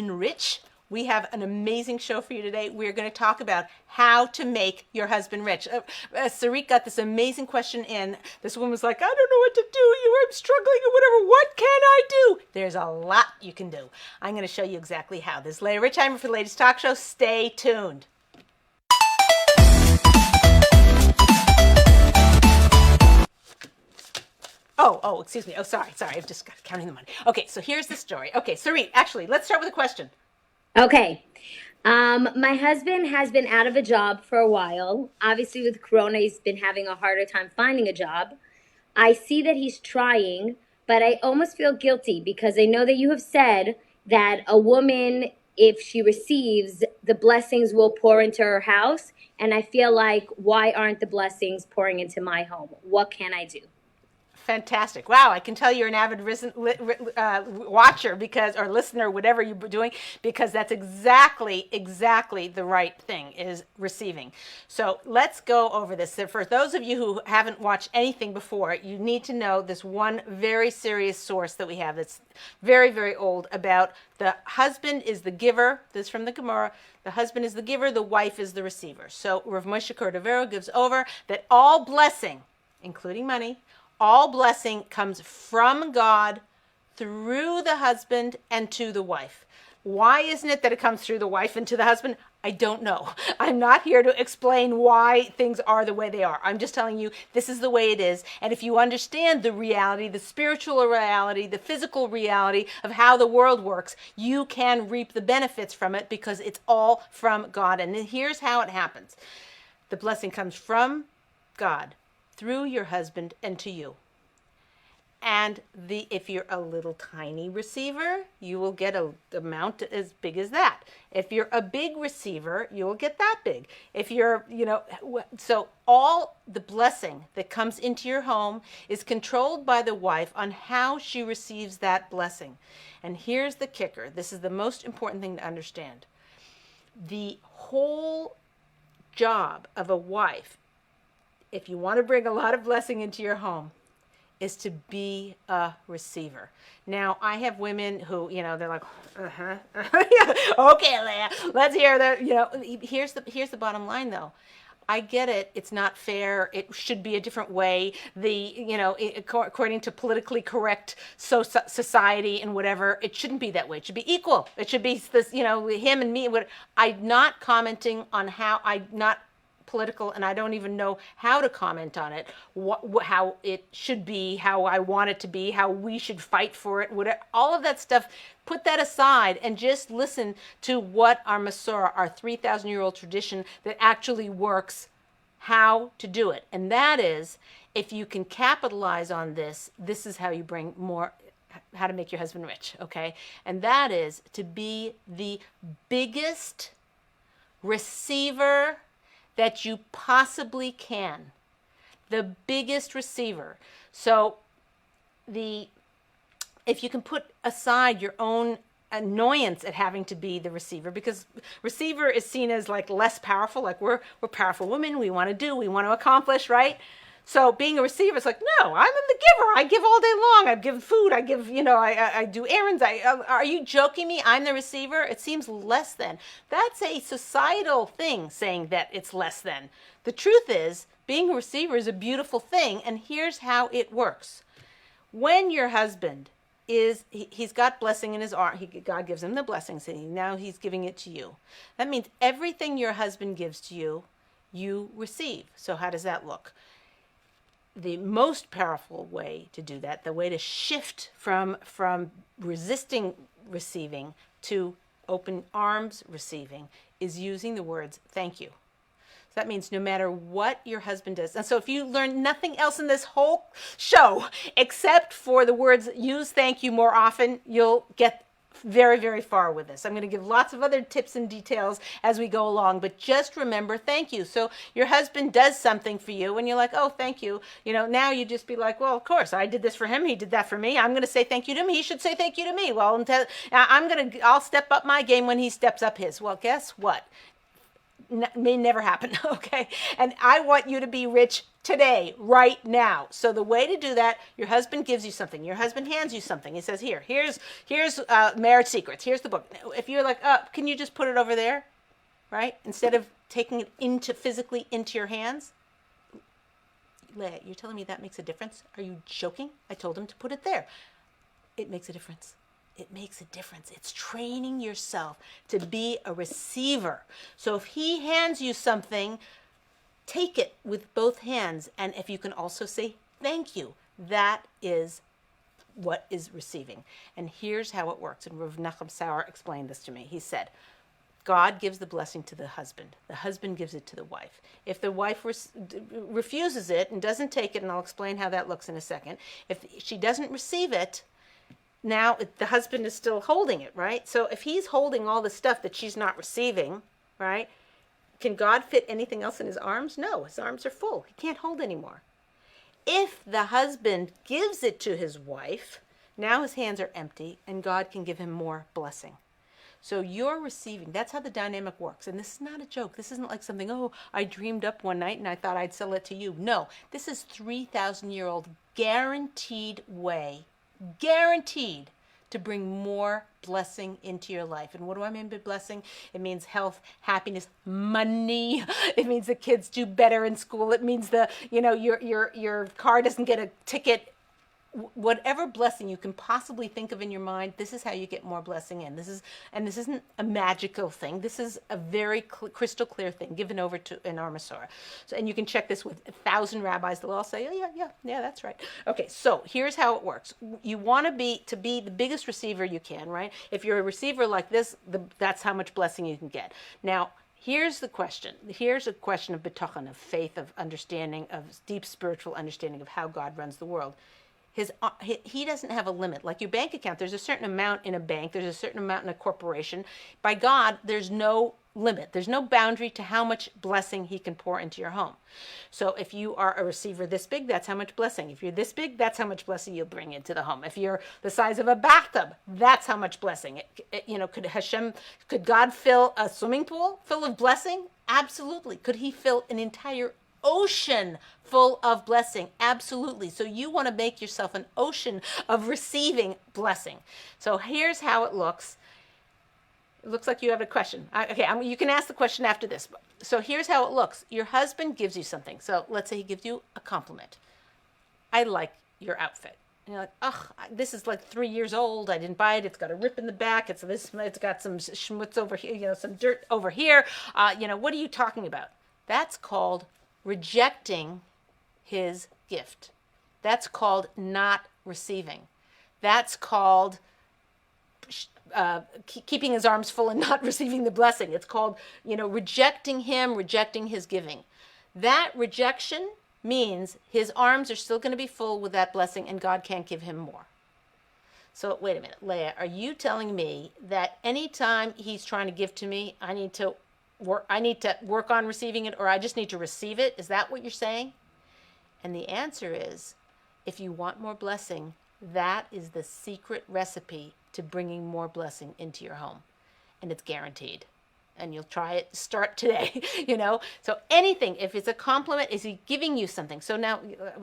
rich. We have an amazing show for you today. We're going to talk about how to make your husband rich. Sarit got this amazing question in. This woman was like, I don't know what to do. I'm struggling or whatever. What can I do? There's a lot you can do. I'm going to show you exactly how. This is Leah Richeimer for Ladies TalkShow. Stay tuned. Oh, excuse me. Oh, sorry. I've just got counting the money. Okay, so here's the story. Okay, Sarit, actually, let's start with a question. Okay. My husband has been out of a job for a while. Obviously, with Corona, he's been having a harder time finding a job. I see that he's trying, but I almost feel guilty because I know that you have said that a woman, if she receives, the blessings will pour into her house. And I feel like, why aren't the blessings pouring into my home? What can I do? Fantastic. Wow, I can tell you're an avid watcher or listener, whatever you're doing, because that's exactly the right thing, is receiving. So let's go over this. So for those of you who haven't watched anything before, you need to know this one very serious source that we have that's very, very old about the husband is the giver. This is from the Gemara. The husband is the giver, the wife is the receiver. So Rav Moshe Cordovero gives over that all blessing, including money, all blessing comes from God through the husband and to the wife. Why isn't it that it comes through the wife and to the husband? I don't know. I'm not here to explain why things are the way they are. I'm just telling you this is the way it is. And if you understand the reality, the spiritual reality, the physical reality of how the world works, you can reap the benefits from it because it's all from God. And here's how it happens. The blessing comes from God through your husband and to you. And if you're a little tiny receiver, you will get an amount as big as that. If you're a big receiver, you will get that big. If you're, so all the blessing that comes into your home is controlled by the wife on how she receives that blessing. And here's the kicker. This is the most important thing to understand. The whole job of a wife, if you want to bring a lot of blessing into your home, is to be a receiver. Now, I have women who, they're like, yeah, okay, Leah, let's hear that. Here's the bottom line, though. I get it. It's not fair. It should be a different way. According to politically correct society and whatever, it shouldn't be that way. It should be equal. It should be this, him and me. I'm not commenting on how. I'm not political, and I don't even know how to comment on it, how it should be, how I want it to be, how we should fight for it, whatever, all of that stuff. Put that aside and just listen to what our Masorah, our 3,000-year-old tradition that actually works, how to do it. And that is, if you can capitalize on this is how you bring more, how to make your husband rich, okay? And that is to be the biggest receiver that you possibly can. The biggest receiver. So if you can put aside your own annoyance at having to be the receiver, because receiver is seen as like less powerful, like we're powerful women, we want to accomplish, right? So being a receiver is like, no, I'm the giver. I give all day long. I give food. I give, I do errands. Are you joking me? I'm the receiver. It seems less than. That's a societal thing saying that it's less than. The truth is, being a receiver is a beautiful thing. And here's how it works. When your husband he's got blessing in his arm. God gives him the blessings, and now he's giving it to you. That means everything your husband gives to you, you receive. So how does that look? The most powerful way to do that, the way to shift from resisting receiving to open arms receiving, is using the words thank you. So that means no matter what your husband does. And so if you learn nothing else in this whole show except for the words use thank you more often, you'll get very, very far with this. I'm going to give lots of other tips and details as we go along, but just remember thank you. So your husband does something for you and you're like, oh, thank you. Now you just be like, well, of course, I did this for him. He did that for me. I'm going to say thank you to him. He should say thank you to me. Well, I'll step up my game when he steps up his. Well, guess what? May never happen, okay? And I want you to be rich today, right now. So the way to do that, your husband gives you something. Your husband hands you something. He says, here's Marriage Secrets. Here's the book. If you're like, can you just put it over there, right? Instead of taking it physically into your hands. Leah, you're telling me that makes a difference? Are you joking? I told him to put it there. It makes a difference. It makes a difference. It's training yourself to be a receiver. So if he hands you something, take it with both hands. And if you can also say thank you, that is what is receiving. And here's how it works. And Rav Nachum Sauer explained this to me. He said, God gives the blessing to the husband. The husband gives it to the wife. If the wife refuses it and doesn't take it, and I'll explain how that looks in a second, if she doesn't receive it, now the husband is still holding it, right? So if he's holding all the stuff that she's not receiving, right, can God fit anything else in his arms? No, his arms are full. He can't hold anymore. If the husband gives it to his wife, now his hands are empty and God can give him more blessing. So you're receiving. That's how the dynamic works. And this is not a joke. This isn't like something, I dreamed up one night and I thought I'd sell it to you. No, this is 3,000-year-old guaranteed way, guaranteed to bring more blessing into your life. And what do I mean by blessing? It means health, happiness, money. It means the kids do better in school. It means your car doesn't get a ticket. Whatever blessing you can possibly think of in your mind, this is how you get more blessing in. This isn't a magical thing. This is a very crystal clear thing given over to an Armasora. So, and you can check this with 1,000 rabbis. They'll all say, yeah, that's right. Okay, so here's how it works. You want to be the biggest receiver you can, right? If you're a receiver like this, that's how much blessing you can get. Now, here's the question. Here's a question of bitachon, of faith, of understanding, of deep spiritual understanding of how God runs the world. He doesn't have a limit. Like your bank account, there's a certain amount in a bank, there's a certain amount in a corporation. By God, there's no limit. There's no boundary to how much blessing he can pour into your home. So if you are a receiver this big, that's how much blessing. If you're this big, that's how much blessing you'll bring into the home. If you're the size of a bathtub, that's how much blessing. Could God fill a swimming pool full of blessing? Absolutely. Could he fill an entire ocean full of blessing? Absolutely. So you want to make yourself an ocean of receiving blessing. So here's how it looks. It looks like you have a question. You can ask the question after this. So here's how it looks. Your husband gives you something. So let's say he gives you a compliment. I like your outfit. And you're like, this is like 3 years old. I didn't buy it. It's got a rip in the back. It's got some schmutz over here, some dirt over here. What are you talking about? That's called rejecting his gift. That's called not receiving. That's called keeping his arms full and not receiving the blessing. It's called, rejecting him, rejecting his giving. That rejection means his arms are still going to be full with that blessing and God can't give him more. So wait a minute, Leah, are you telling me that anytime he's trying to give to me, I need to work on receiving it, or I just need to receive it? Is that what you're saying? And the answer is, if you want more blessing, that is the secret recipe to bringing more blessing into your home. And it's guaranteed. And you'll try it, start today, So anything, if it's a compliment, is he giving you something? So now,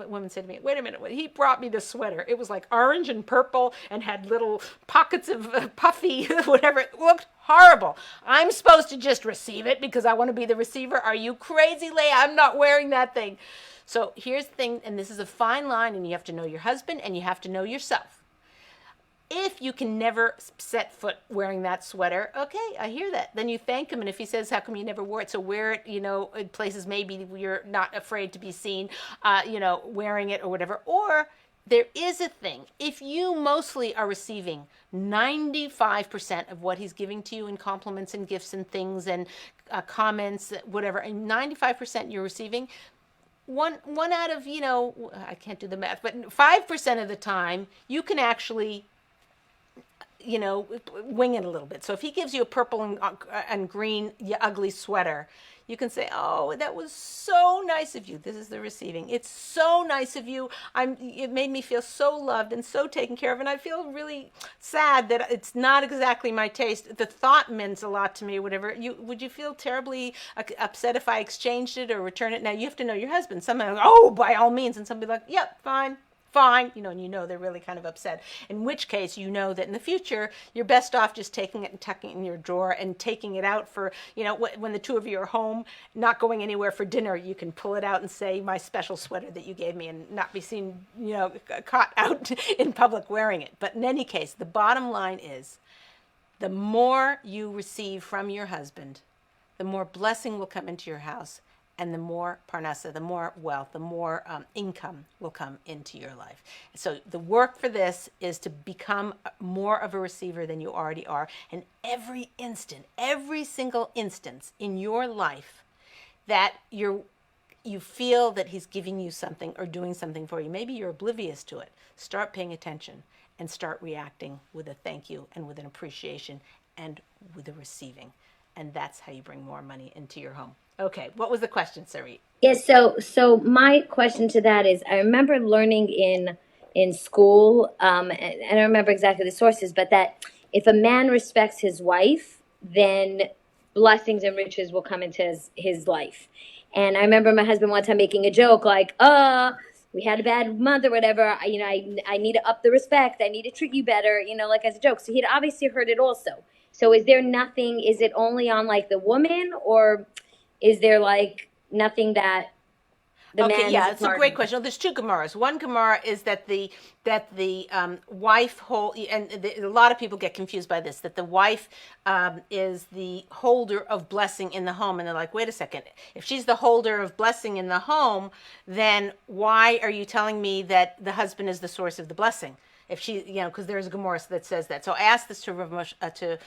women say to me, wait a minute, he brought me this sweater. It was like orange and purple and had little pockets of puffy, whatever. It looked horrible. I'm supposed to just receive it because I want to be the receiver. Are you crazy, Leah? I'm not wearing that thing. So here's the thing, and this is a fine line, and you have to know your husband and you have to know yourself. If you can never set foot wearing that sweater, okay, I hear that. Then you thank him, and if he says, how come you never wore it? So wear it, in places maybe you're not afraid to be seen, wearing it or whatever. Or there is a thing. If you mostly are receiving 95% of what he's giving to you in compliments and gifts and things and comments, whatever, and 95% you're receiving, one out of, I can't do the math, but 5% of the time, you can actually wing it a little bit. So if he gives you a purple and green ugly sweater, you can say, "Oh, that was so nice of you." This is the receiving. It's so nice of you. It made me feel so loved and so taken care of, and I feel really sad that it's not exactly my taste. The thought means a lot to me, or whatever. Would you feel terribly upset if I exchanged it or returned it? Now you have to know your husband. Some are like, "Oh, by all means," and some be like, "Yep, fine." Fine, and they're really kind of upset. In which case, you know that in the future, you're best off just taking it and tucking it in your drawer and taking it out for, when the two of you are home, not going anywhere for dinner, you can pull it out and say, "My special sweater that you gave me," and not be seen, caught out in public wearing it. But in any case, the bottom line is, the more you receive from your husband, the more blessing will come into your house, and the more parnasa, the more wealth, the more income will come into your life. So the work for this is to become more of a receiver than you already are. And every single instance in your life that you feel that he's giving you something or doing something for you, maybe you're oblivious to it, start paying attention and start reacting with a thank you and with an appreciation and with a receiving. And that's how you bring more money into your home. Okay, what was the question, Sarit? Yes, so my question to that is, I remember learning in school, and I don't remember exactly the sources, but that if a man respects his wife, then blessings and riches will come into his life. And I remember my husband one time making a joke like, we had a bad month or whatever, I need to up the respect, I need to treat you better, like as a joke. So he'd obviously heard it also. So is it only on like the woman, or is there like nothing that the man? Yeah, it's a great question. Well, there's two Gemaras. One Gemara is that the wife a lot of people get confused by this, that the wife is the holder of blessing in the home, and they're like, wait a second, if she's the holder of blessing in the home, then why are you telling me that the husband is the source of the blessing? If she, because there's a Gemara that says that. So I asked this to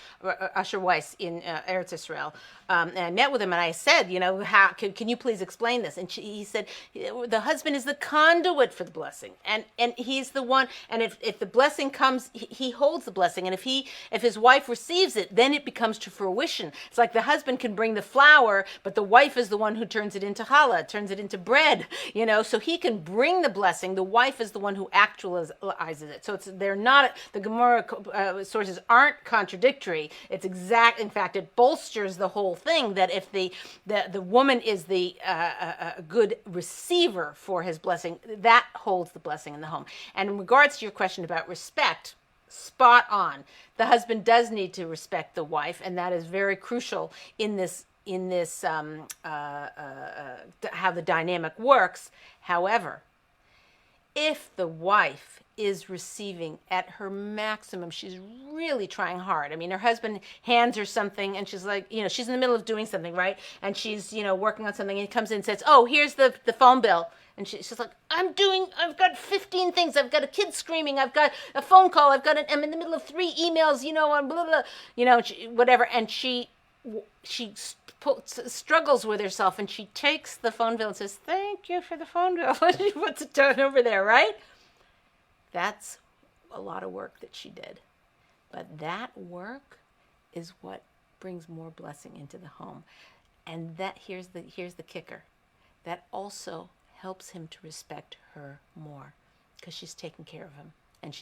Asher Weiss in Eretz Israel, and I met with him, and I said, how can you please explain this? And he said, the husband is the conduit for the blessing, and he's the one. And if the blessing comes, he holds the blessing, and if his wife receives it, then it becomes to fruition. It's like the husband can bring the flour, but the wife is the one who turns it into challah, turns it into bread. So he can bring the blessing. The wife is the one who actualizes it. So they're not, the Gemara sources aren't contradictory. It's exact. In fact, it bolsters the whole thing that if the woman is the good receiver for his blessing, that holds the blessing in the home. And in regards to your question about respect, spot on. The husband does need to respect the wife, and that is very crucial in this how the dynamic works. However, if the wife is receiving at her maximum, she's really trying hard. I mean, her husband hands her something and she's like, she's in the middle of doing something, right? And she's, working on something, and he comes in and says, "Oh, here's the phone bill." And she's like, I've got 15 things. I've got a kid screaming. I've got a phone call. I'm in the middle of 3 emails, and blah, blah, whatever. And she struggles with herself, and she takes the phone bill and says, "Thank you for the phone bill." She puts it down over there, right? That's a lot of work that she did. But that work is what brings more blessing into the home. And here's the kicker. That also helps him to respect her more, because she's taking care of him. And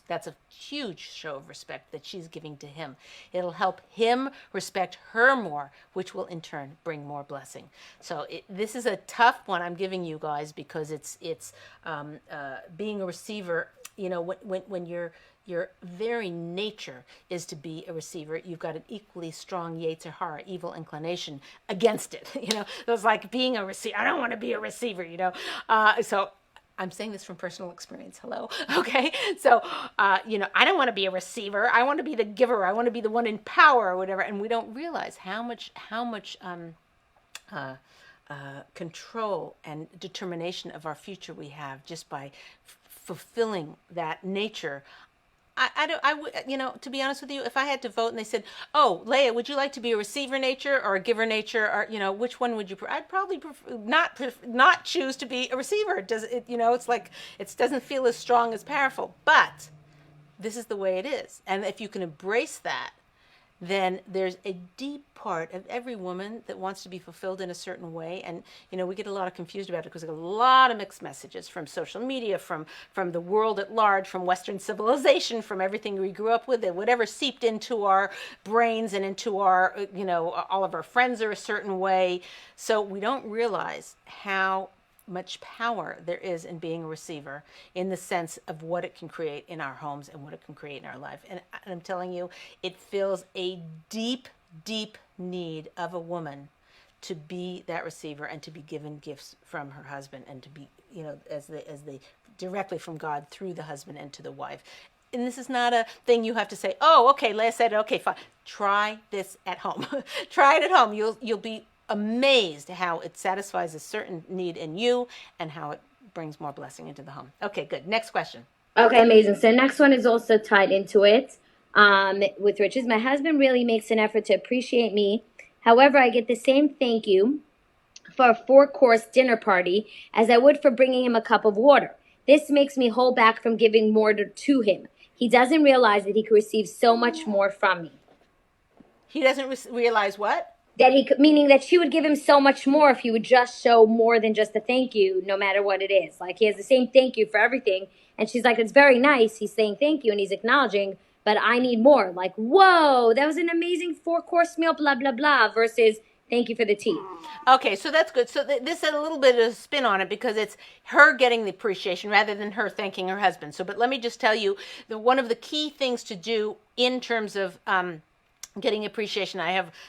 that's a huge show of respect that she's giving to him. It'll help him respect her more, which will in turn bring more blessing. So this is a tough one I'm giving you guys, because it's being a receiver. When your very nature is to be a receiver, you've got an equally strong Yetzer Hara, evil inclination, against it. It's like being a receiver. I don't want to be a receiver. So I'm saying this from personal experience. Hello. Okay. So, I don't want to be a receiver. I want to be the giver. I want to be the one in power or whatever. And we don't realize how much control and determination of our future we have just by fulfilling that nature. To be honest with you, if I had to vote and they said, "Oh, Leah, would you like to be a receiver nature or a giver nature, or which one would you prefer?" I'd probably not choose to be a receiver. It's like it doesn't feel as strong as powerful. But this is the way it is. And if you can embrace that, then there's a deep part of every woman that wants to be fulfilled in a certain way. And, we get a lot of confused about it because we get a lot of mixed messages from social media, from the world at large, from Western civilization, from everything we grew up with, and whatever seeped into our brains and into our, all of our friends are a certain way. So we don't realize how much power there is in being a receiver, in the sense of what it can create in our homes and what it can create in our life. And I'm telling you, it fills a deep, deep need of a woman to be that receiver and to be given gifts from her husband, and to be, as they directly from God through the husband and to the wife. And this is not a thing you have to say, oh, okay, Leah said, okay, fine. Try this at home. Try it at home. You'll be amazed how it satisfies a certain need in you and how it brings more blessing into the home. Okay, good. Next question. Okay, amazing. So next one is also tied into it with riches. My husband really makes an effort to appreciate me. However, I get the same thank you for a 4-course dinner party as I would for bringing him a cup of water. This makes me hold back from giving more to him. He doesn't realize that he could receive so much more from me. He doesn't realize what? That he could, meaning that she would give him so much more if he would just show more than just a thank you, no matter what it is. Like, he has the same thank you for everything. And she's like, it's very nice. He's saying thank you and he's acknowledging, but I need more. Like, whoa, that was an amazing 4-course meal, blah, blah, blah, versus thank you for the tea. Okay, so that's good. So this had a little bit of a spin on it because it's her getting the appreciation rather than her thanking her husband. So, but let me just tell you, one of the key things to do in terms of getting appreciation.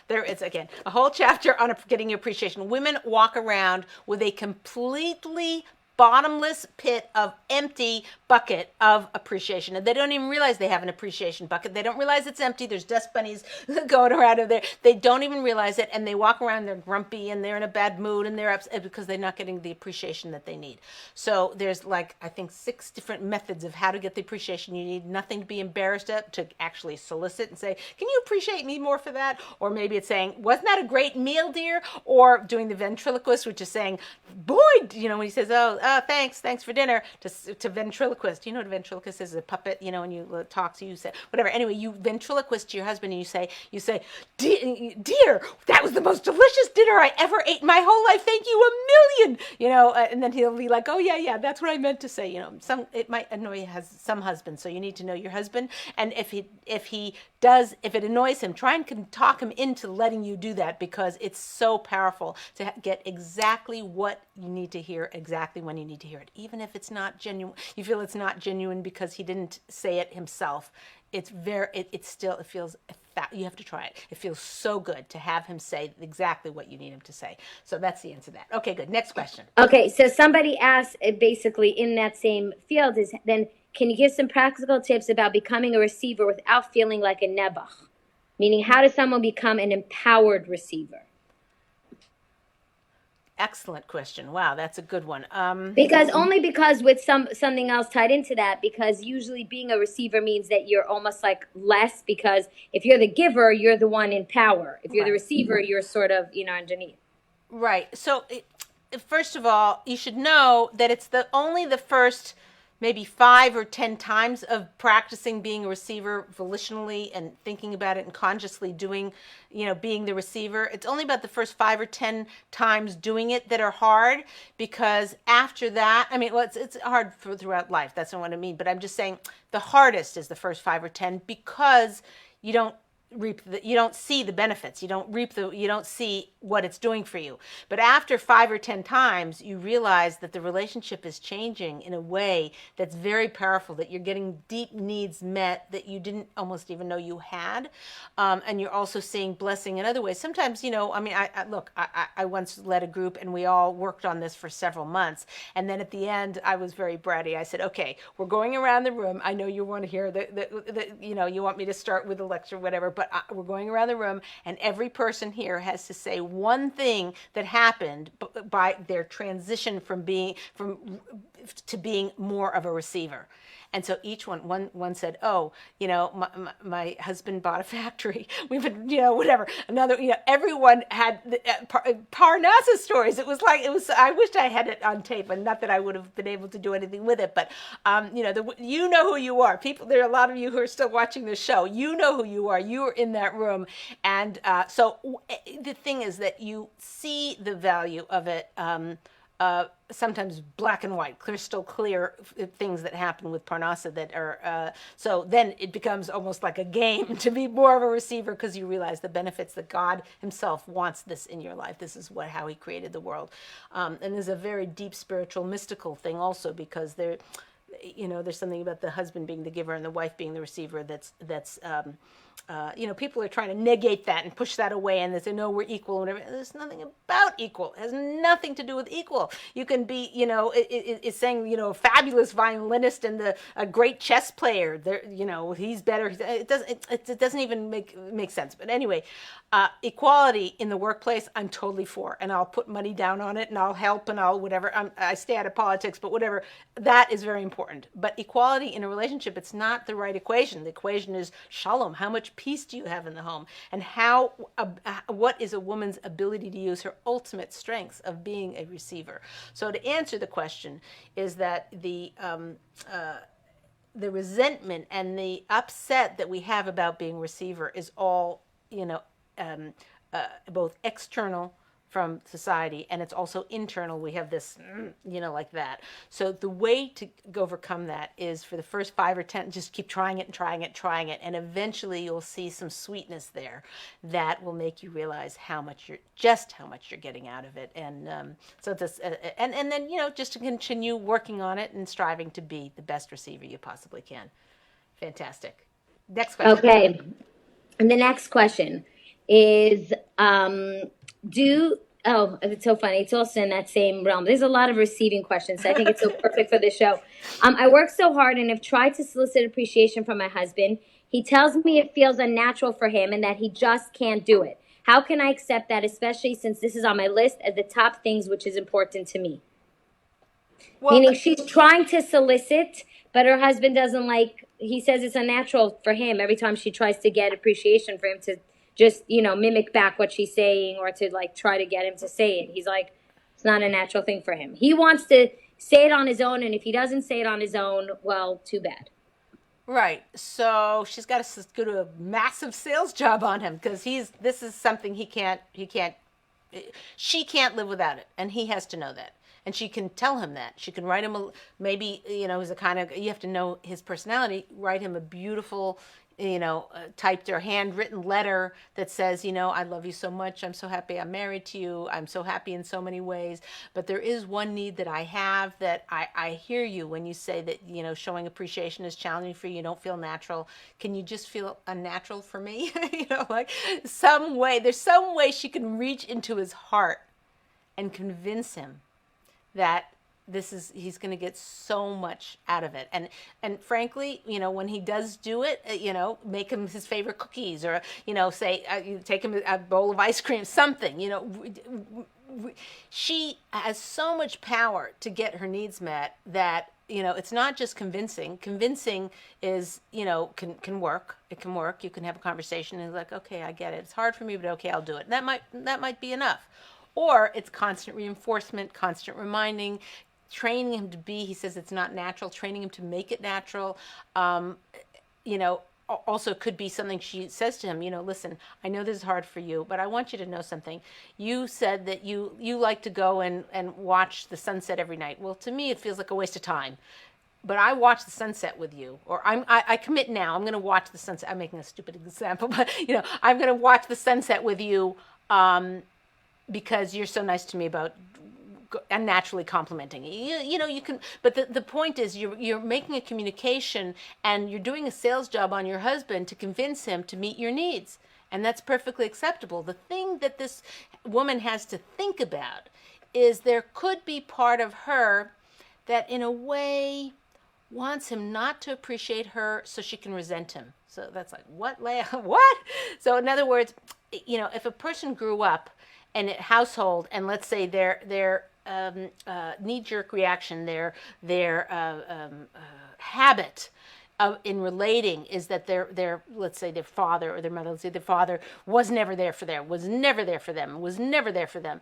It's again a whole chapter on getting appreciation. Women walk around with a completely bottomless pit of empty bucket of appreciation, and they don't even realize they have an appreciation bucket. They don't realize it's empty. There's dust bunnies going around over there. They don't even realize it, and they walk around, they're grumpy and they're in a bad mood and they're upset because they're not getting the appreciation that they need. So there's I think 6 different methods of how to get the appreciation you need. Nothing to be embarrassed at, to actually solicit and say, can you appreciate me more for that? Or maybe it's saying, wasn't that a great meal, dear? Or doing the ventriloquist, which is saying, boy, when he says, oh, thanks for dinner, to ventriloquist. Do you know what a ventriloquist is? A puppet, when you talk to you, say, whatever. Anyway, you ventriloquist to your husband and you say, dear, that was the most delicious dinner I ever ate in my whole life. Thank you a million, and then he'll be like, oh, yeah, that's what I meant to say. It might annoy some husbands, so you need to know your husband. And if it annoys him, try and talk him into letting you do that, because it's so powerful to get exactly what you need to hear, exactly when you need to hear it. Even if it's not genuine, you feel it's not genuine because he didn't say it himself. It feels, you have to try it. It feels so good to have him say exactly what you need him to say. So that's the answer to that. Okay, good. Next question. Okay, so somebody asked, basically in that same field, is then, can you give some practical tips about becoming a receiver without feeling like a nebuch? Meaning, how does someone become an empowered receiver? Excellent question. Wow, that's a good one. Because with something else tied into that, because usually being a receiver means that you're almost like less, because if you're the giver, you're the one in power. If you're the receiver, you're sort of, underneath. Right. So first of all, you should know that it's only the first maybe 5 or 10 times of practicing being a receiver volitionally and thinking about it and consciously doing, being the receiver. It's only about the first 5 or 10 times doing it that are hard, because after that, it's hard throughout life. That's not what I mean. But I'm just saying the hardest is the first 5 or 10, because you don't see the benefits. You don't see what it's doing for you. But after 5 or 10 times, you realize that the relationship is changing in a way that's very powerful, that you're getting deep needs met that you didn't almost even know you had. And you're also seeing blessing in other ways. Sometimes, I once led a group and we all worked on this for several months. And then at the end, I was very bratty. I said, okay, we're going around the room. I know you want to hear you want me to start with a lecture, whatever, but we're going around the room, and every person here has to say one thing that happened by their transition to being more of a receiver. And so each one said, oh, my husband bought a factory. We've been, whatever. Another, everyone had Parnassa stories. I wished I had it on tape, and not that I would have been able to do anything with it, but, you know who you are. People, there are a lot of you who are still watching this show. You know who you are. You are in that room. And so the thing is that you see the value of it, sometimes black and white, crystal clear things that happen with Parnassa that are, so then it becomes almost like a game to be more of a receiver, because you realize the benefits that God himself wants this in your life. This is how he created the world. And there's a very deep spiritual, mystical thing also, because there's something about the husband being the giver and the wife being the receiver that's people are trying to negate that and push that away, and they say, no, we're equal. Whatever. There's nothing about equal. It has nothing to do with equal. You can be, it's saying, a fabulous violinist and a great chess player. He's better. It doesn't even make sense. But anyway, equality in the workplace, I'm totally for, and I'll put money down on it, and I'll help, and I'll whatever. I stay out of politics, but whatever. That is very important. But equality in a relationship, it's not the right equation. The equation is shalom. How much peace do you have in the home, and what is a woman's ability to use her ultimate strengths of being a receiver? So to answer the question is that the resentment and the upset that we have about being receiver is all both external from society, and it's also internal. We have this, like that. So the way to overcome that is, for the first 5 or 10, just keep trying it and trying it, and eventually you'll see some sweetness there that will make you realize how much you're getting out of it. And so this, and then just to continue working on it and striving to be the best receiver you possibly can. Fantastic. Next question. Okay, and the next question is, it's so funny. It's also in that same realm. There's a lot of receiving questions. So I think it's so perfect for this show. I work so hard and have tried to solicit appreciation from my husband. He tells me it feels unnatural for him and that he just can't do it. How can I accept that, especially since this is on my list as the top things which is important to me? Well, meaning she's trying to solicit, but her husband doesn't he says it's unnatural for him every time she tries to get appreciation for him to just, mimic back what she's saying, or to try to get him to say it. He's like, it's not a natural thing for him. He wants to say it on his own, and if he doesn't say it on his own, well, too bad. Right. So she's got to do a massive sales job on him, because this is something she can't live without it, and he has to know that. And she can tell him that. She can write him maybe, he's a kind of, you have to know his personality, write him a beautiful, typed or handwritten letter that says, I love you so much. I'm so happy I'm married to you. I'm so happy in so many ways. But there is one need that I have, that I hear you when you say that, showing appreciation is challenging for you. You don't feel natural. Can you just feel unnatural for me? There's some way she can reach into his heart and convince him that he's going to get so much out of it. And frankly, when he does do it, make him his favorite cookies, or, say, take him a bowl of ice cream, something, she has so much power to get her needs met that, it's not just convincing. Convincing is, can work. It can work. You can have a conversation and okay, I get it. It's hard for me, but okay, I'll do it. And that might be enough. Or it's constant reinforcement, constant reminding, training him to be, he says it's not natural, training him to make it natural. Also could be something she says to him, listen, I know this is hard for you, but I want you to know something. You said that you like to go and watch the sunset every night. Well, to me, it feels like a waste of time. But I watch the sunset with you, or I commit now. I'm going to watch the sunset. I'm making a stupid example, but I'm going to watch the sunset with you because you're so nice to me about unnaturally complimenting. You can, but the point is you're making a communication, and you're doing a sales job on your husband to convince him to meet your needs, and that's perfectly acceptable. The thing that this woman has to think about is there could be part of her that in a way wants him not to appreciate her so she can resent him. So that's what, Leah? What? So in other words, if a person grew up in a household, and let's say their knee-jerk reaction, their habit in relating is that their let's say their father or their mother, let's say their father was never there for them, was never there for them, was never there for them.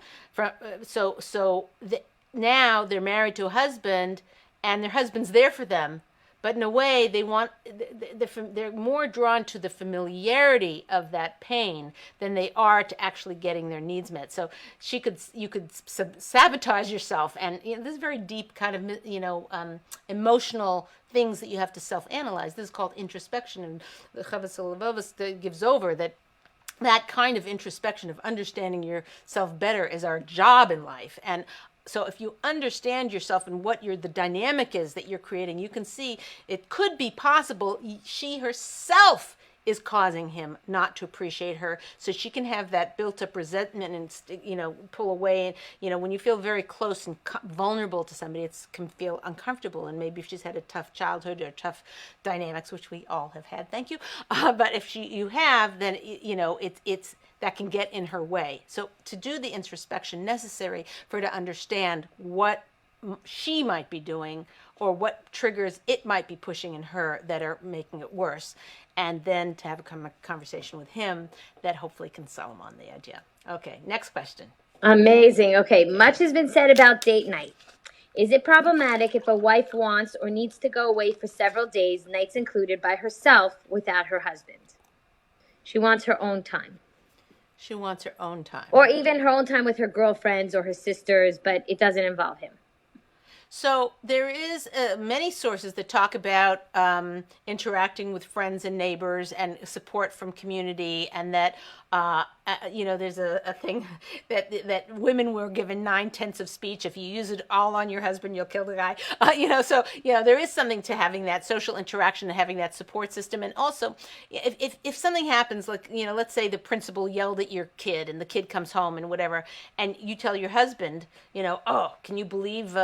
Now they're married to a husband, and their husband's there for them, but in a way they're more drawn to the familiarity of that pain than they are to actually getting their needs met. So you could sabotage yourself, and this is very deep kind of emotional things that you have to self-analyze. This is called introspection, and the Chavos Levovos gives over that kind of introspection of understanding yourself better is our job in life. And so if you understand yourself and what the dynamic is that you're creating, you can see it could be possible she herself is causing him not to appreciate her, so she can have that built-up resentment and pull away. And when you feel very close and vulnerable to somebody, it can feel uncomfortable. And maybe if she's had a tough childhood or tough dynamics, which we all have had, thank you. But if you have, then it's that can get in her way. So to do the introspection necessary for her to understand what she might be doing or what triggers it might be pushing in her that are making it worse, and then to have a conversation with him that hopefully can sell him on the idea. Okay, next question. Amazing. Okay, much has been said about date night. Is it problematic if a wife wants or needs to go away for several days, nights included, by herself without her husband? She wants her own time. She wants her own time. Or even her own time with her girlfriends or her sisters, but it doesn't involve him. So there is many sources that talk about interacting with friends and neighbors and support from community, and that there's a thing that women were given 9/10 of speech. If you use it all on your husband, you'll kill the guy. So there is something to having that social interaction and having that support system. And also, if something happens, like let's say the principal yelled at your kid, and the kid comes home and whatever, and you tell your husband, oh, can you believe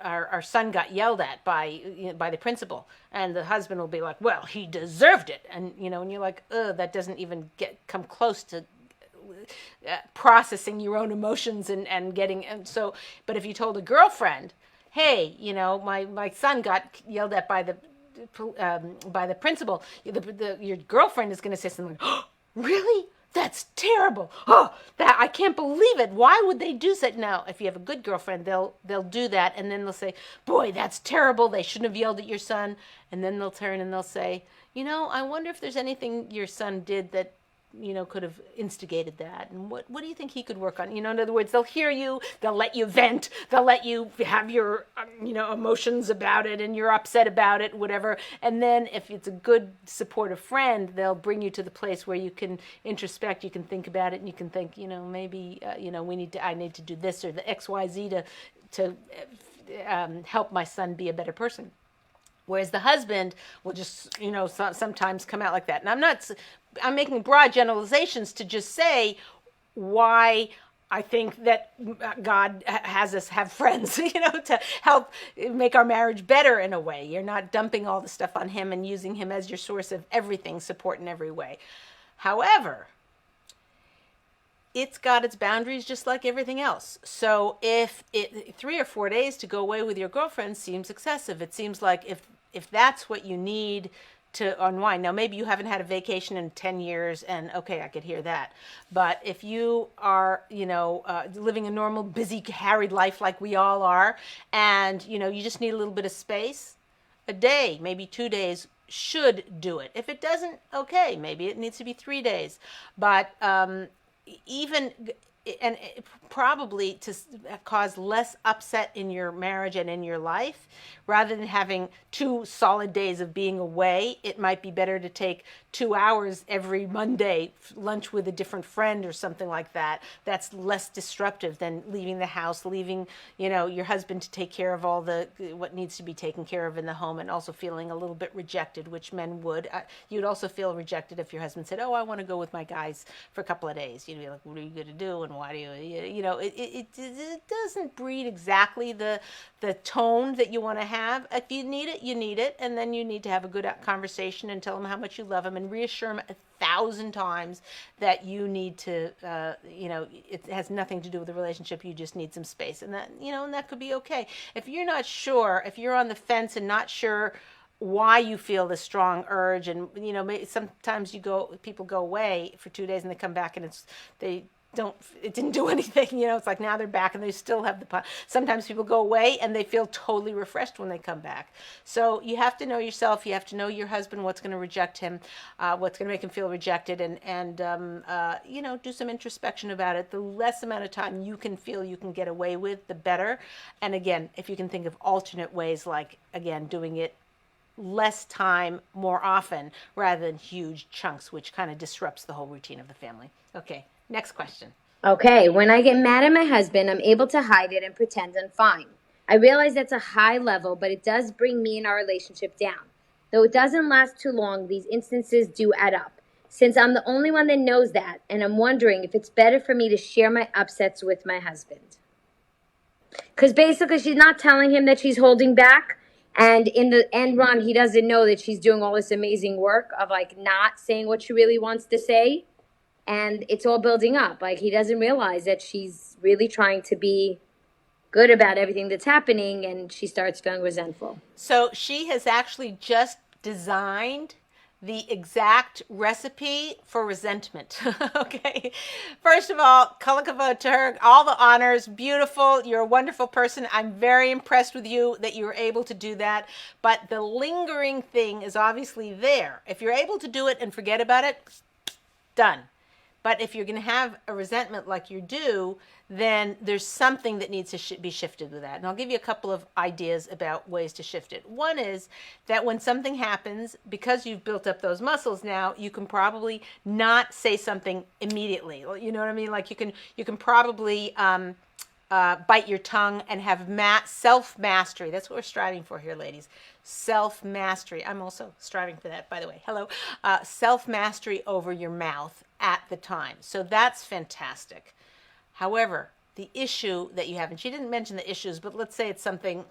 our son got yelled at by the principal, and the husband will be like, well, he deserved it, and and you're like, that doesn't even come close to processing your own emotions and getting. And so, but if you told a girlfriend, hey, my son got yelled at by the principal, your girlfriend is going to say something like, oh, really? That's terrible. Oh, I can't believe it. Why would they do that? Now, if you have a good girlfriend, they'll do that, and then they'll say, boy, that's terrible. They shouldn't have yelled at your son. And then they'll turn and they'll say, I wonder if there's anything your son did that could have instigated that, and what do you think he could work on? In other words, they'll hear you, they'll let you vent, they'll let you have your emotions about it, and you're upset about it, whatever. And then if it's a good supportive friend, they'll bring you to the place where you can introspect, you can think about it, and you can think, maybe I need to do this or the XYZ to help my son be a better person. Whereas the husband will just, sometimes come out like that. And I'm making broad generalizations to just say why I think that God has us have friends, to help make our marriage better in a way. You're not dumping all the stuff on him and using him as your source of everything, support in every way. However, it's got its boundaries just like everything else. So if 3 or 4 days to go away with your girlfriend seems excessive, it seems like if that's what you need to unwind. Now, maybe you haven't had a vacation in 10 years, and okay, I could hear that. But if you are, living a normal, busy, harried life like we all are, and, you just need a little bit of space, a day, maybe 2 days should do it. If it doesn't, okay, maybe it needs to be 3 days. But probably to cause less upset in your marriage and in your life, rather than having 2 solid days of being away, it might be better to take 2 hours every Monday, lunch with a different friend or something like that. That's less disruptive than leaving the house, leaving, your husband to take care of all what needs to be taken care of in the home, and also feeling a little bit rejected, which men would. You'd also feel rejected if your husband said, oh, I want to go with my guys for a couple of days. You'd be like, what are you going to do and why do it doesn't breed exactly the tone that you want to have. If you need it, you need it, and then you need to have a good conversation and tell him how much you love him and reassure him 1,000 times that you need to, it has nothing to do with the relationship. You just need some space, and that could be okay. If you're not sure, if you're on the fence and not sure why you feel this strong urge, and sometimes people go away for 2 days and they come back and it didn't do anything. It's like now they're back and they still have sometimes people go away and they feel totally refreshed when they come back. So you have to know yourself. You have to know your husband, what's going to reject him, what's going to make him feel rejected, and do some introspection about it. The less amount of time you can feel you can get away with, the better. And again, if you can think of alternate ways, like, again, doing it less time more often rather than huge chunks, which kind of disrupts the whole routine of the family. Okay, next question. Okay, when I get mad at my husband, I'm able to hide it and pretend I'm fine. I realize that's a high level, but it does bring me and our relationship down. Though it doesn't last too long, these instances do add up. Since I'm the only one that knows that, and I'm wondering if it's better for me to share my upsets with my husband. Because basically she's not telling him that she's holding back. And in the end run, he doesn't know that she's doing all this amazing work of like not saying what she really wants to say. And it's all building up. Like he doesn't realize that she's really trying to be good about everything that's happening, and she starts feeling resentful. So she has actually just designed the exact recipe for resentment. Okay. First of all, kol hakavod to her, all the honors, beautiful. You're a wonderful person. I'm very impressed with you that you were able to do that. But the lingering thing is obviously there. If you're able to do it and forget about it, done. But if you're going to have a resentment like you do, then there's something that needs to be shifted with that. And I'll give you a couple of ideas about ways to shift it. One is that when something happens, because you've built up those muscles now, you can probably not say something immediately. You know what I mean? Like you can probably bite your tongue and have self-mastery. That's what we're striving for here, ladies. Self-mastery. I'm also striving for that, by the way. Hello. Self-mastery over your mouth at the time. So that's fantastic. However, the issue that you have, and she didn't mention the issues, but let's say it's something,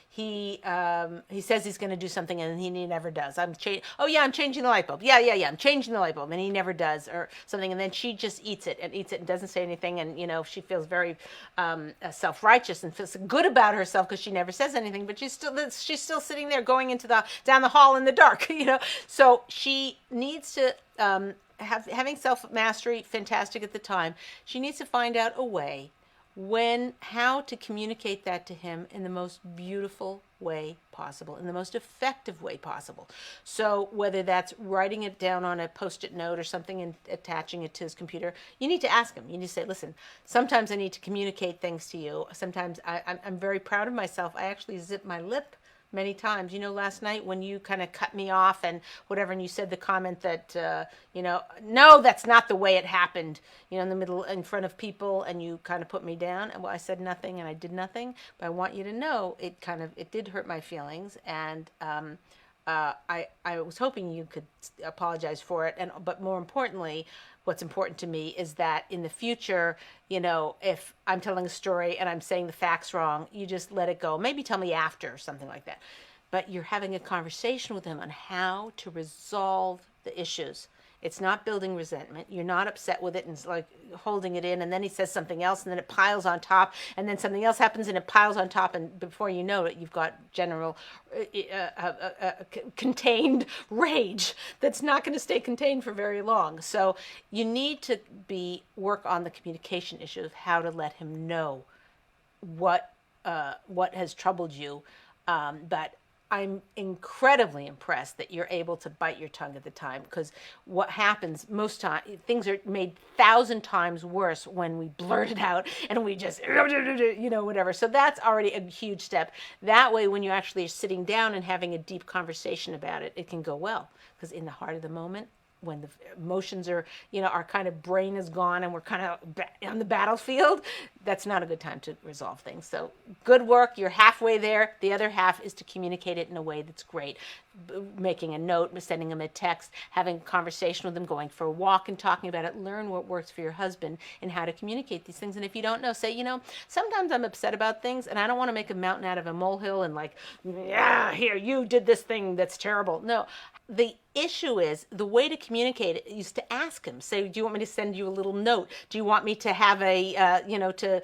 he says he's going to do something and he never does. I'm changing the light bulb. Yeah, I'm changing the light bulb, and he never does, or something. And then she just eats it and doesn't say anything. And, she feels very self-righteous and feels good about herself because she never says anything, but she's still sitting there going down the hall in the dark, So she needs to, having self-mastery, fantastic at the time. She needs to find out a way how to communicate that to him in the most beautiful way possible, in the most effective way possible. So whether that's writing it down on a Post-it note or something and attaching it to his computer, you need to ask him. You need to say, listen, sometimes I need to communicate things to you. Sometimes I'm very proud of myself. I actually zip my lip many times. Last night when you kind of cut me off and whatever, and you said the comment that, no, that's not the way it happened, in the middle, in front of people, and you kind of put me down. And I said nothing and I did nothing, but I want you to know it did hurt my feelings. And I was hoping you could apologize for it. But more importantly, what's important to me is that in the future, if I'm telling a story and I'm saying the facts wrong, you just let it go. Maybe tell me after or something like that. But you're having a conversation with him on how to resolve the issues. It's not building resentment. You're not upset with it and like holding it in, and then he says something else, and then it piles on top, and then something else happens and it piles on top, and before you know it, you've got general contained rage that's not going to stay contained for very long. So you need to work on the communication issue of how to let him know what has troubled you, but I'm incredibly impressed that you're able to bite your tongue at the time, because what happens most time, things are made 1,000 times worse when we blurt it out and we just, whatever. So that's already a huge step. That way, when you actually are sitting down and having a deep conversation about it, it can go well, because in the heart of the moment, when the emotions are, our kind of brain is gone and we're kind of on the battlefield, that's not a good time to resolve things. So good work. You're halfway there. The other half is to communicate it in a way that's great. making a note, sending him a text, having a conversation with him, going for a walk and talking about it. Learn what works for your husband and how to communicate these things. And if you don't know, say, sometimes I'm upset about things and I don't want to make a mountain out of a molehill and like, yeah, here, you did this thing that's terrible. No, the issue is the way to communicate it is to ask him. Say, do you want me to send you a little note? Do you want me to have to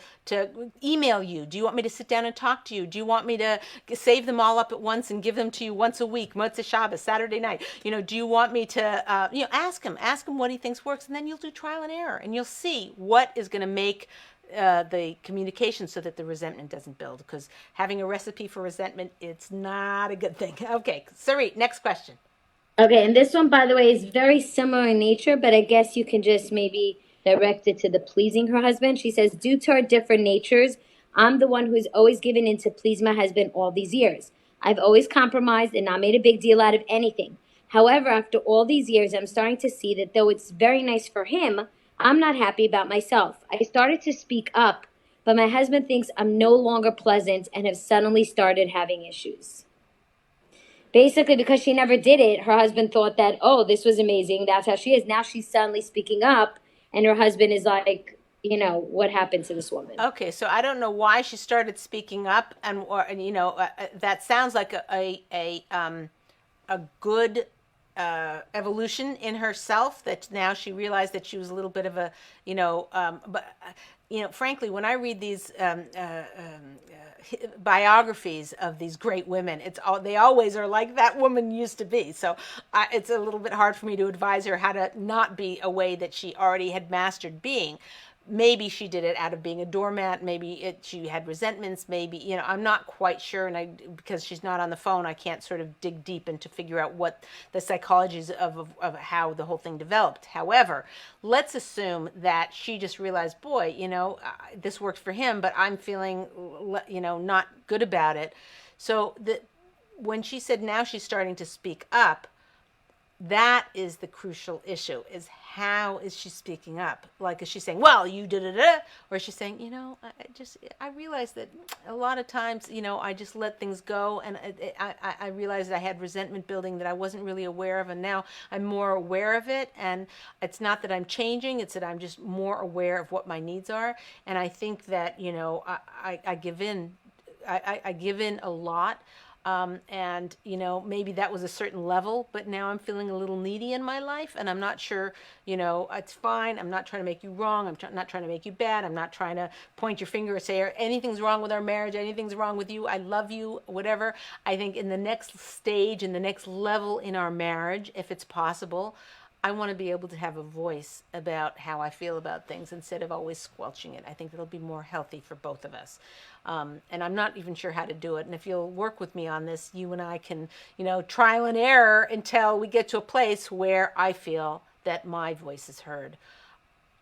email you? Do you want me to sit down and talk to you? Do you want me to save them all up at once and give them to you once a week, Motzei Shabbos, Saturday night? Do you want me to, ask him what he thinks works, and then you'll do trial and error, and you'll see what is going to make the communication so that the resentment doesn't build. Because having a recipe for resentment, it's not a good thing. Okay, Sarit, next question. Okay, and this one, by the way, is very similar in nature, but I guess you can just maybe direct it to the pleasing her husband. She says, due to our different natures, I'm the one who's always given in to please my husband all these years. I've always compromised and not made a big deal out of anything. However, after all these years, I'm starting to see that though it's very nice for him, I'm not happy about myself. I started to speak up, but my husband thinks I'm no longer pleasant and have suddenly started having issues. Basically, because she never did it, her husband thought that, oh, this was amazing. That's how she is. Now she's suddenly speaking up, and her husband is like, what happened to this woman? Okay, so I don't know why she started speaking up, and that sounds like a good evolution in herself. That now she realized that she was a little bit of a, frankly, when I read these biographies of these great women, they always are like that woman used to be. So it's a little bit hard for me to advise her how to not be a way that she already had mastered being. Maybe she did it out of being a doormat. Maybe she had resentments. Maybe, I'm not quite sure. And because she's not on the phone, I can't sort of dig deep and to figure out what the psychology is of how the whole thing developed. However, let's assume that she just realized, boy, this worked for him, but I'm feeling, not good about it. So when she said now she's starting to speak up, that is the crucial issue, is how is she speaking up? Like, is she saying, well, you did it, or is she saying, I realized that a lot of times, I just let things go, and I realized I had resentment building that I wasn't really aware of, and now I'm more aware of it, and it's not that I'm changing, it's that I'm just more aware of what my needs are, and I think that, I give in. I give in a lot. And maybe that was a certain level, but now I'm feeling a little needy in my life, and I'm not sure, it's fine. I'm not trying to make you wrong. I'm not trying to make you bad. I'm not trying to point your finger or say anything's wrong with our marriage. Anything's wrong with you. I love you, whatever. I think in the next stage, in the next level in our marriage, if it's possible, I want to be able to have a voice about how I feel about things instead of always squelching it. I think that'll be more healthy for both of us. And I'm not even sure how to do it. And if you'll work with me on this, you and I can, trial and error until we get to a place where I feel that my voice is heard.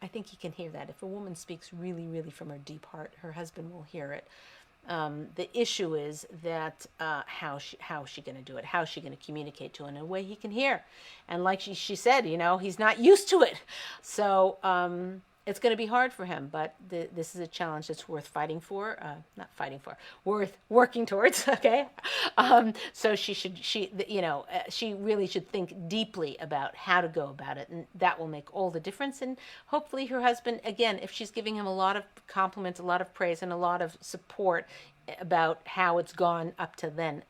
I think he can hear that. If a woman speaks really, really from her deep heart, her husband will hear it. The issue is that how is she going to do it? How is she going to communicate to him in a way he can hear? And like she said, he's not used to it. So it's going to be hard for him. But this is a challenge that's worth fighting for. Not fighting for, worth working towards. Okay. So she really should think deeply about how to go about it, and that will make all the difference. And hopefully her husband, again, if she's giving him a lot of compliments, a lot of praise, and a lot of support about how it's gone up to then,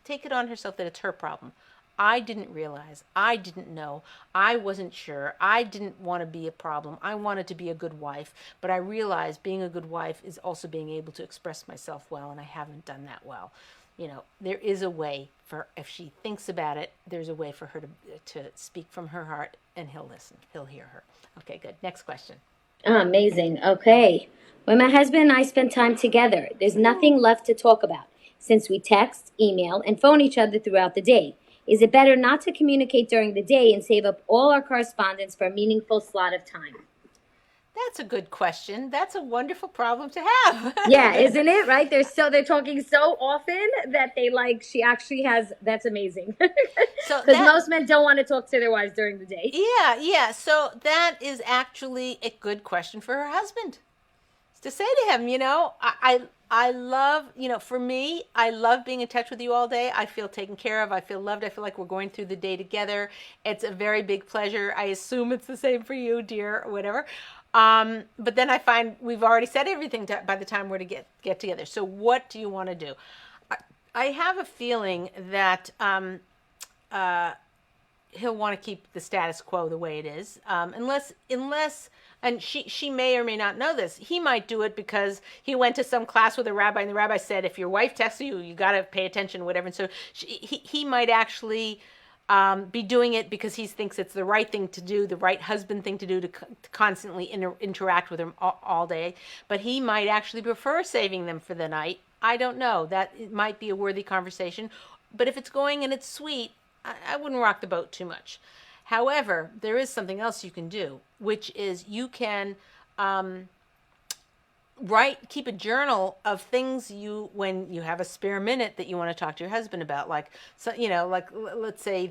take it on herself that it's her problem. I didn't realize, I didn't know, I wasn't sure, I didn't want to be a problem, I wanted to be a good wife, but I realized being a good wife is also being able to express myself well, and I haven't done that well. There is a way for, if she thinks about it, there's a way for her to speak from her heart, and he'll listen, he'll hear her. Okay, good. Next question. Oh, amazing. Okay. When my husband and I spend time together, there's nothing left to talk about, since we text, email, and phone each other throughout the day. Is it better not to communicate during the day and save up all our correspondence for a meaningful slot of time? That's a good question. That's a wonderful problem to have. Yeah, isn't it? Right? They're talking so often that she actually has, that's amazing. Because most men don't want to talk to their wives during the day. Yeah. So that is actually a good question for her husband. To say to him, I love, for me, I love being in touch with you all day. I feel taken care of. I feel loved. I feel like we're going through the day together. It's a very big pleasure. I assume it's the same for you, dear, or whatever. But then I find we've already said everything by the time we're to get together. So what do you want to do? I have a feeling that he'll want to keep the status quo the way it is, unless and she may or may not know this. He might do it because he went to some class with a rabbi, and the rabbi said, if your wife texts you, you got to pay attention, whatever. And so he might actually be doing it because he thinks it's the right thing to do, the right husband thing to do, to constantly interact with him all day. But he might actually prefer saving them for the night. I don't know. That it might be a worthy conversation. But if it's going and it's sweet, I wouldn't rock the boat too much. However, there is something else you can do, which is you can keep a journal of things when you have a spare minute that you want to talk to your husband about, like, so, like let's say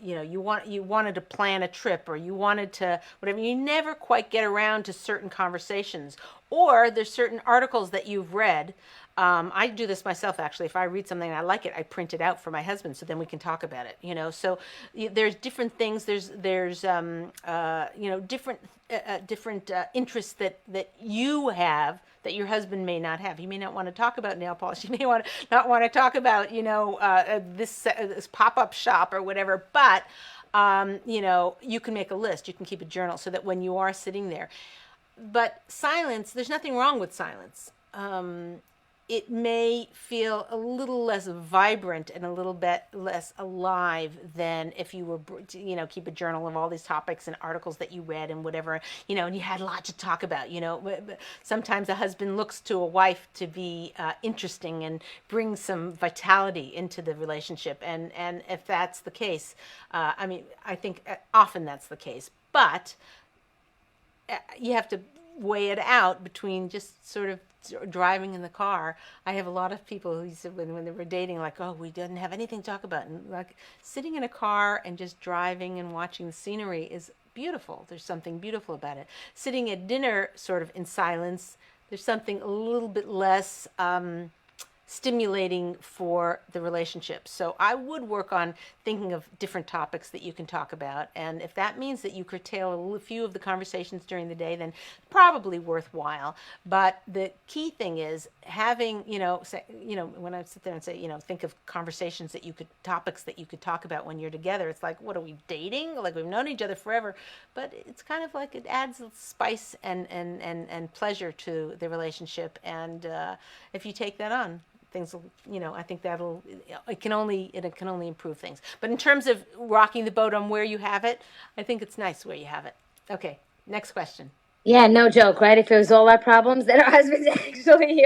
you wanted to plan a trip, or you wanted to whatever, you never quite get around to certain conversations, or there's certain articles that you've read. I do this myself, actually. If I read something and I like it, I print it out for my husband, so then we can talk about it. So there's different things. There's different interests that you have that your husband may not have. He may not want to talk about nail polish. He may not want to talk about this pop-up shop or whatever. But you can make a list. You can keep a journal so that when you are sitting there. But silence, there's nothing wrong with silence. It may feel a little less vibrant and a little bit less alive than if you were, keep a journal of all these topics and articles that you read and whatever, and you had a lot to talk about. Sometimes a husband looks to a wife to be interesting and bring some vitality into the relationship. And if that's the case, I think often that's the case. But you have to weigh it out between just sort of driving in the car. I have a lot of people who said when they were dating, like, oh, we didn't have anything to talk about. And like sitting in a car and just driving and watching the scenery is beautiful. There's something beautiful about it. Sitting at dinner sort of in silence, there's something a little bit less stimulating for the relationship. So I would work on thinking of different topics that you can talk about. And if that means that you curtail a few of the conversations during the day, then probably worthwhile. But the key thing is having, when I sit there and say, think of conversations topics that you could talk about when you're together. It's like, what are we, dating? Like, we've known each other forever. But it's kind of like it adds spice and pleasure to the relationship. And if you take that on, things will, I think it can only improve things. But in terms of rocking the boat on where you have it, I think it's nice where you have it. Okay, next question. Yeah, no joke, right? If it was all our problems, then our husbands actually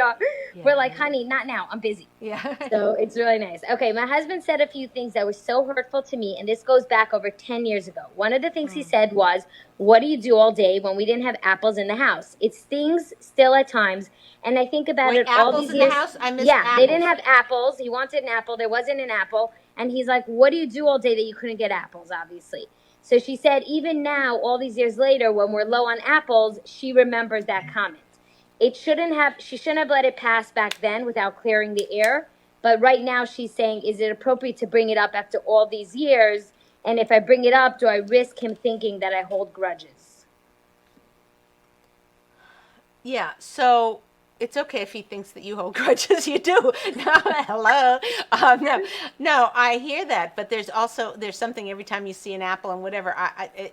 we're like, honey, not now. I'm busy. Yeah. So it's really nice. Okay, my husband said a few things that were so hurtful to me, and this goes back over 10 years ago. One of the things he said was, what do you do all day when we didn't have apples in the house? It stings still at times. And I think about it all these years. Apples in the house? I missed apples. They didn't have apples. He wanted an apple. There wasn't an apple. And he's like, what do you do all day that you couldn't get apples, obviously? So she said, even now, all these years later, when we're low on apples, she remembers that comment. She shouldn't have let it pass back then without clearing the air. But right now she's saying, is it appropriate to bring it up after all these years? And if I bring it up, do I risk him thinking that I hold grudges? Yeah, so it's okay if he thinks that you hold grudges. You do. No, hello. No, I hear that. But there's something every time you see an apple and whatever.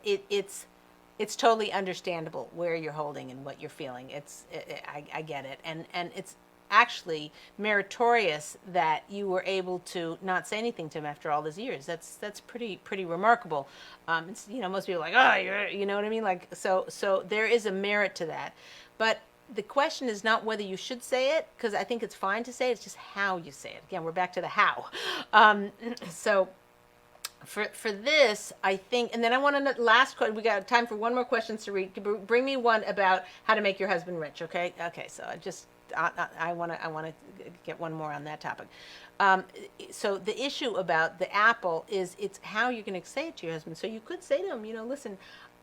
It's totally understandable where you're holding and what you're feeling. I get it, and it's actually meritorious that you were able to not say anything to him after all these years. That's pretty remarkable. It's, most people are like, oh, you know what I mean? Like, so there is a merit to that, but the question is not whether you should say it, because I think it's fine to say it. It's just how you say it. Again, we're back to the how. So for this, I think, and then I want to last question. We got time for one more question, Sarit. Bring me one about how to make your husband rich. Okay. So I want to get one more on that topic. So the issue about the apple is it's how you're going to say it to your husband. So you could say to him, listen,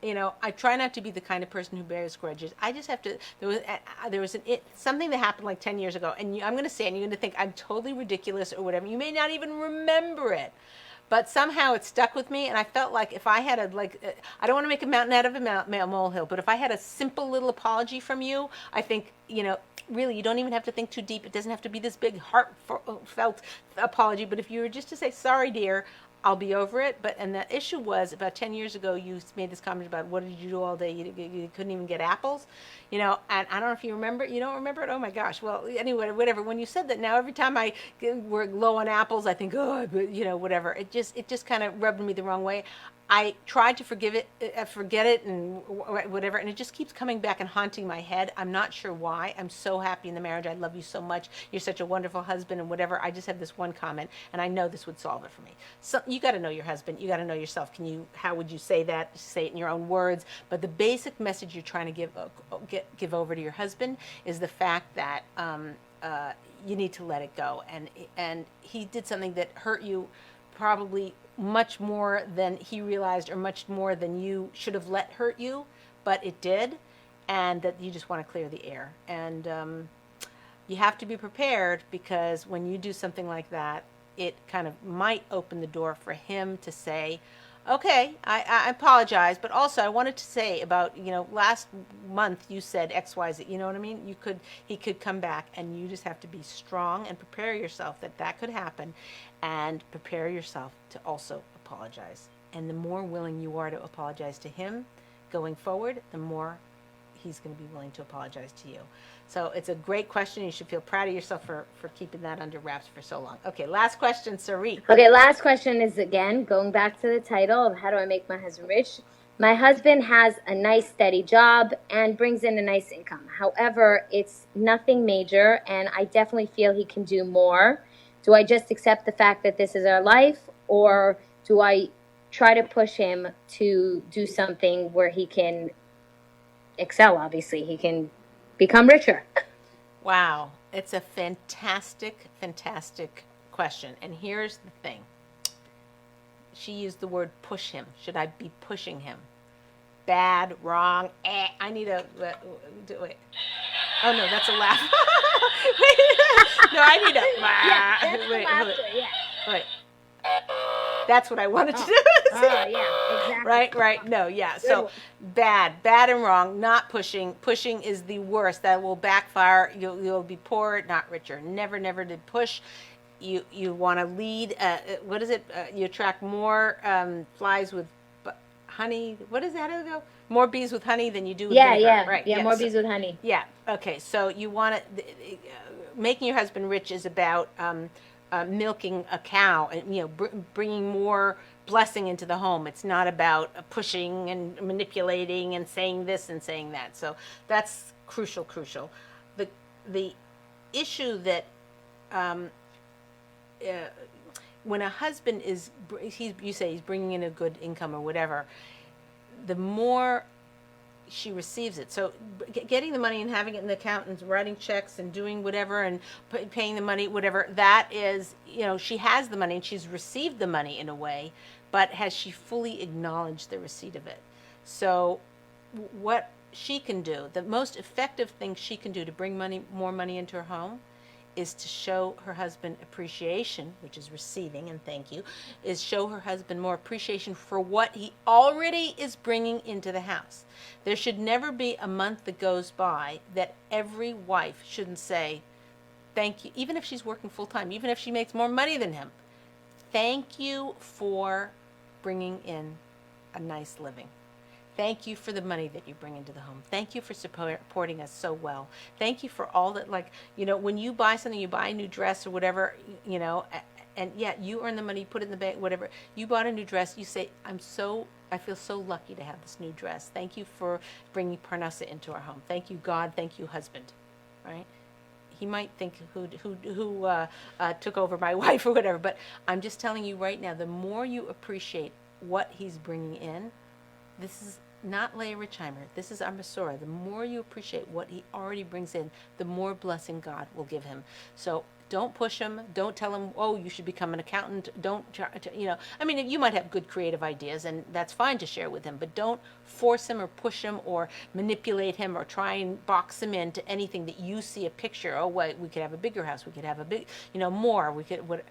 I try not to be the kind of person who bears grudges. I just have to. There was something that happened like 10 years ago, and I'm going to say, and you're going to think I'm totally ridiculous or whatever. You may not even remember it, but somehow it stuck with me, and I felt like if I had I don't want to make a mountain out of a molehill, but if I had a simple little apology from you, I think, really, you don't even have to think too deep. It doesn't have to be this big heartfelt apology, but if you were just to say, sorry, dear, I'll be over it. And the issue was about 10 years ago, you made this comment about what did you do all day? You couldn't even get apples, and I don't know if you remember. You don't remember it? Oh my gosh. Well, anyway, whatever. When you said that, now every time we're low on apples, I think, oh, but, whatever. It just kind of rubbed me the wrong way. I tried to forget it, and whatever, and it just keeps coming back and haunting my head. I'm not sure why. I'm so happy in the marriage. I love you so much. You're such a wonderful husband, and whatever. I just have this one comment, and I know this would solve it for me. So you got to know your husband. You got to know yourself. How would you say that? Say it in your own words. But the basic message you're trying to give over to your husband is the fact that you need to let it go, and he did something that hurt you, probably much more than he realized, or much more than you should have let hurt you, but it did, and that you just want to clear the air. And you have to be prepared, because when you do something like that, it kind of might open the door for him to say, okay, I apologize, but also I wanted to say about, last month you said X, Y, Z, you know what I mean? He could come back, and you just have to be strong and prepare yourself that could happen, and prepare yourself to also apologize. And the more willing you are to apologize to him going forward, the more he's going to be willing to apologize to you. So it's a great question. You should feel proud of yourself for keeping that under wraps for so long. Okay, last question, Sarit. Okay, last question is, again, going back to the title of How Do I Make My Husband Rich? My husband has a nice steady job and brings in a nice income. However, it's nothing major, and I definitely feel he can do more. Do I just accept the fact that this is our life, or do I try to push him to do something where he can excel? Obviously, he can become richer. Wow, it's a fantastic, fantastic question. And here's the thing. She used the word push him. Should I be pushing him? Bad, wrong, I need a, wait. Oh no, that's a laugh. No, I need a, Yeah, that's the laughter, yeah. Wait. That's what I wanted to do. Yeah, exactly. Right. No, yeah. So bad and wrong. Not pushing. Pushing is the worst. That will backfire. You'll be poorer, not richer. Never to push. You want to lead. What is it? You attract more flies with honey. What is that? More bees with honey than you do with vinegar. Yeah. Right. Yeah, more bees with honey. Yeah. Okay. So you want to. Making your husband rich is about. Milking a cow, and bringing more blessing into the home. It's not about pushing and manipulating and saying this and saying that. So that's crucial. The issue that when a husband you say he's bringing in a good income or whatever, the more she receives it. So getting the money and having it in the account and writing checks and doing whatever and paying the money, whatever, that is, she has the money and she's received the money in a way, but has she fully acknowledged the receipt of it? So what she can do, the most effective thing she can do to bring more money into her home, is to show her husband appreciation, which is receiving and thank you, is show her husband more appreciation for what he already is bringing into the house. There should never be a month that goes by that every wife shouldn't say, thank you, even if she's working full time, even if she makes more money than him, thank you for bringing in a nice living. Thank you for the money that you bring into the home. Thank you for supporting us so well. Thank you for all that, when you buy something, you buy a new dress or whatever, and you earn the money, you put it in the bank, whatever. You bought a new dress, you say, I feel so lucky to have this new dress. Thank you for bringing Parnassa into our home. Thank you, God. Thank you, husband. Right? He might think who took over my wife or whatever, but I'm just telling you right now, the more you appreciate what he's bringing in, this is not Leah Richeimer. This is our Masorah. The more you appreciate what he already brings in, the more blessing God will give him. So Don't push him. Don't tell him, oh, you should become an accountant. Don't try to, I mean, you might have good creative ideas, and that's fine to share with him, but don't force him or push him or manipulate him or try and box him into anything that you see a picture. Oh, wait, we could have a bigger house. We could have a big, more. We could, what?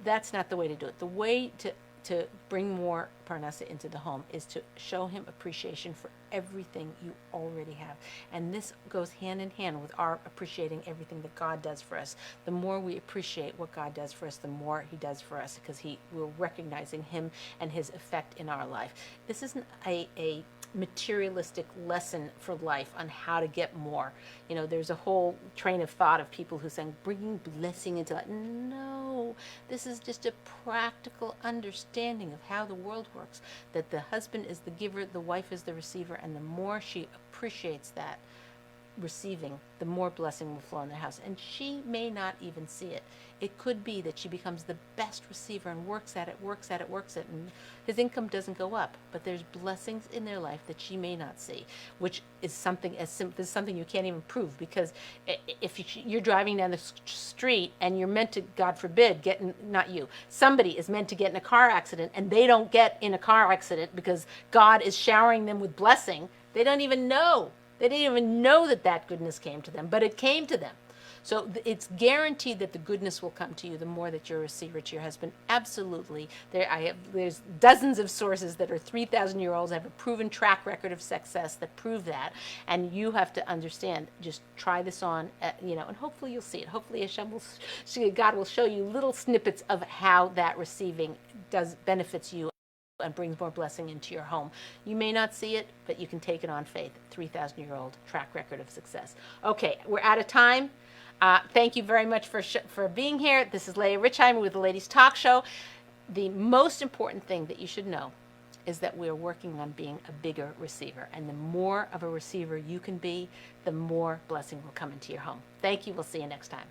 That's not the way to do it. The way to bring more parnasa into the home is to show him appreciation for everything you already have. And this goes hand in hand with our appreciating everything that God does for us. The more we appreciate what God does for us, the more he does for us, because we're recognizing him and his effect in our life. This isn't a materialistic lesson for life on how to get more. There's a whole train of thought of people who saying bringing blessing into life. No, this is just a practical understanding of how the world works, that the husband is the giver, the wife is the receiver, and the more she appreciates that receiving, the more blessing will flow in the house. And she may not even see it. It could be that she becomes the best receiver and works at it, and his income doesn't go up, but there's blessings in their life that she may not see, which is something something you can't even prove, because if you're driving down the street and you're meant to, God forbid, not you, somebody is meant to get in a car accident, and they don't get in a car accident because God is showering them with blessing, they don't even know. They didn't even know that goodness came to them, but it came to them. So it's guaranteed that the goodness will come to you the more that you're a receiver to your husband. Absolutely. There's dozens of sources that are 3,000-year-olds, have a proven track record of success that prove that. And you have to understand, just try this on, and hopefully you'll see it. Hopefully God will show you little snippets of how that receiving benefits you and brings more blessing into your home. You may not see it, but you can take it on faith. 3,000-year-old track record of success. Okay, we're out of time. Thank you very much for being here. This is Leah Richeimer with the Ladies Talk Show. The most important thing that you should know is that we're working on being a bigger receiver. And the more of a receiver you can be, the more blessing will come into your home. Thank you. We'll see you next time.